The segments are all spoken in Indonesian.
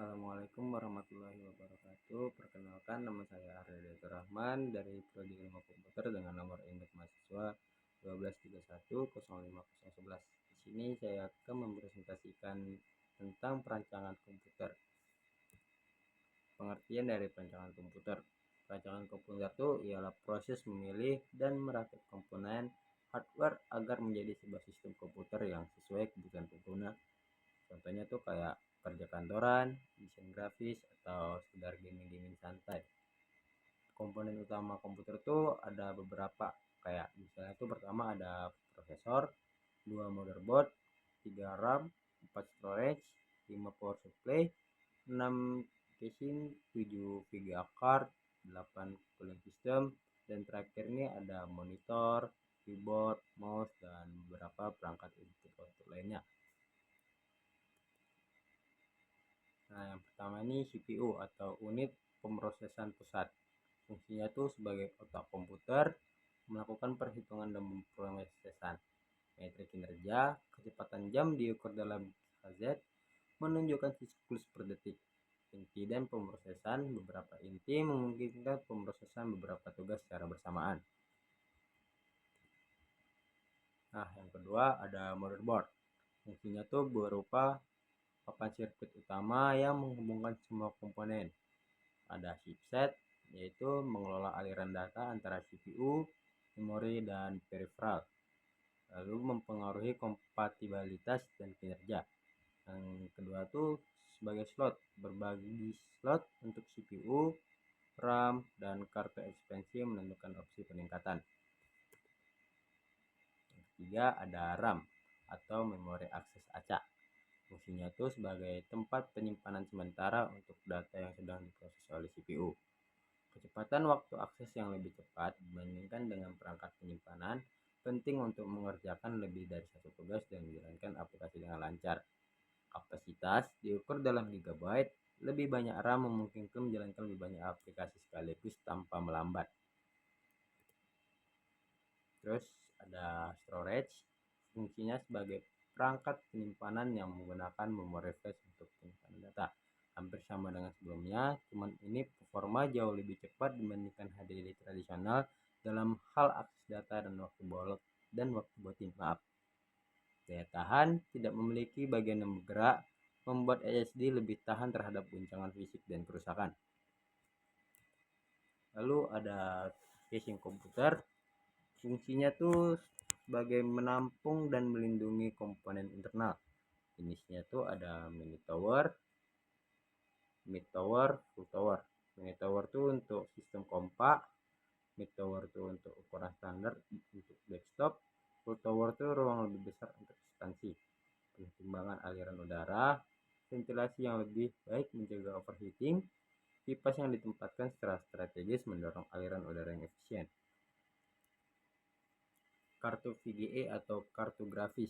Assalamualaikum warahmatullahi wabarakatuh. Perkenalkan, nama saya Arya Datul Rahman dari Prodi Ilmu Komputer dengan nomor induk mahasiswa 123105011. Di sini saya akan mempresentasikan tentang perancangan komputer. Pengertian dari perancangan komputer. Perancangan komputer itu ialah proses memilih dan merakit komponen hardware agar menjadi sebuah sistem komputer yang sesuai kebutuhan pengguna. Contohnya tuh kayak kerja kantoran, desain grafis, atau sekedar gaming-gaming santai. Komponen utama komputer tuh ada beberapa, kayak misalnya tuh pertama ada prosesor, 2 motherboard, 3 RAM, 4 storage, 5 power supply, 6 casing, 7 VGA card, 8 cooling system, dan terakhir ini ada monitor, keyboard, mouse, dan beberapa perangkat input lainnya. Nah, yang pertama ini CPU atau unit pemrosesan pusat. Fungsinya tuh sebagai otak komputer, melakukan perhitungan dan pemrosesan. Metrik kinerja, kecepatan jam diukur dalam Hz, menunjukkan siklus per detik. Inti dan pemrosesan, beberapa inti memungkinkan pemrosesan beberapa tugas secara bersamaan. Nah, yang kedua ada motherboard. Fungsinya tuh berupa papan sirkuit utama yang menghubungkan semua komponen. Ada chipset, yaitu mengelola aliran data antara CPU, memori, dan peripheral. Lalu mempengaruhi kompatibilitas dan kinerja. Yang kedua tuh sebagai slot, berbagi slot untuk CPU, RAM, dan kartu ekspansi menentukan opsi peningkatan. Yang ketiga ada RAM atau memori akses acak. Fungsinya itu sebagai tempat penyimpanan sementara untuk data yang sedang diproses oleh CPU. Kecepatan waktu akses yang lebih cepat dibandingkan dengan perangkat penyimpanan penting untuk mengerjakan lebih dari satu tugas dan menjalankan aplikasi dengan lancar. Kapasitas diukur dalam gigabyte, lebih banyak RAM memungkinkan menjalankan lebih banyak aplikasi sekaligus tanpa melambat. Terus ada storage, fungsinya sebagai perangkat penyimpanan yang menggunakan memori flash untuk penyimpanan data. Hampir sama dengan sebelumnya, cuman ini performa jauh lebih cepat dibandingkan HDD tradisional dalam hal akses data dan waktu booting. Daya tahan tidak memiliki bagian yang bergerak, membuat SSD lebih tahan terhadap guncangan fisik dan kerusakan. Lalu ada casing komputer. Fungsinya tuh sebagai menampung dan melindungi komponen internal. Jenisnya tuh ada mini tower, mid tower, full tower. Mini tower tuh untuk sistem kompak, mid tower tuh untuk ukuran standar untuk desktop, full tower tuh ruang lebih besar untuk ekspansi. Pertimbangan aliran udara, ventilasi yang lebih baik mencegah overheating, kipas yang ditempatkan secara strategis mendorong aliran udara yang efisien. Kartu VGA atau kartu grafis.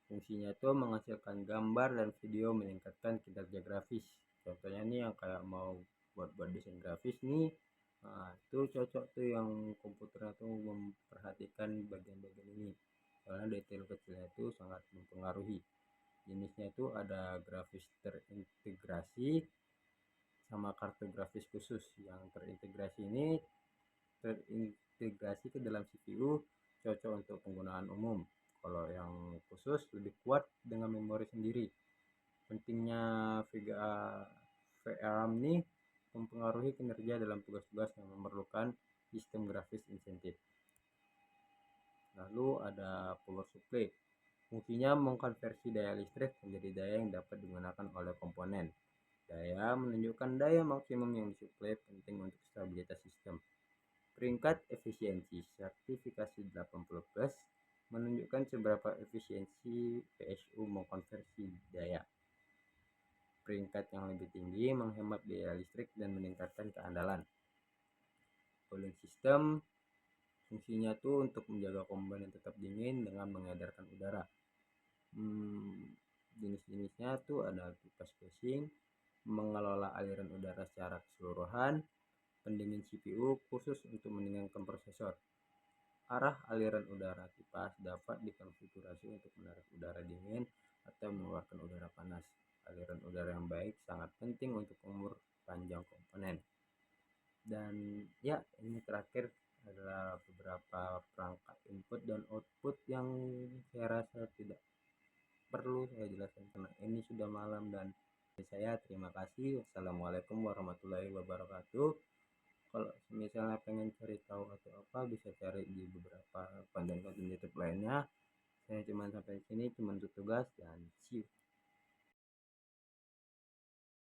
Fungsinya itu menghasilkan gambar dan video meningkatkan kinerja grafis. Contohnya nih yang kayak mau buat desain grafis nih, nah itu cocok tuh yang komputernya tuh memperhatikan bagian-bagian ini. Soalnya detail kecilnya itu sangat mempengaruhi. Jenisnya itu ada grafis terintegrasi sama kartu grafis khusus. Yang terintegrasi ini terintegrasi ke dalam CPU, cocok untuk penggunaan umum. Kalau yang khusus lebih kuat dengan memori sendiri. Pentingnya VGA VRAM ini mempengaruhi kinerja dalam tugas-tugas yang memerlukan sistem grafis insentif. Lalu ada power supply. Fungsinya mengkonversi daya listrik menjadi daya yang dapat digunakan oleh komponen. Daya menunjukkan daya maksimum yang disuplai, penting untuk stabilitas sistem. Peringkat efisiensi sertifikasi 80+ menunjukkan seberapa efisiensi PSU mengkonversi daya. Peringkat yang lebih tinggi menghemat biaya listrik dan meningkatkan keandalan. Cooling system fungsinya tuh untuk menjaga komponen tetap dingin dengan mengedarkan udara. Jenis-jenisnya tuh ada kipas casing, mengelola aliran udara secara keseluruhan, pendingin CPU khusus untuk mendinginkan prosesor. Arah aliran udara kipas dapat dikonfigurasi untuk menarik udara dingin atau mengeluarkan udara panas. aliran udara yang baik sangat penting untuk umur panjang komponen. Dan ya, ini terakhir adalah beberapa perangkat input dan output yang saya rasa tidak perlu saya jelaskan karena ini sudah malam. Dan saya terima kasih. Wassalamualaikum warahmatullahi wabarakatuh. Kalau misalnya pengen cari tahu atau apa, bisa cari di beberapa konten-konten YouTube lainnya. Saya cuma sampai sini, cuma untuk tugas, dan see you.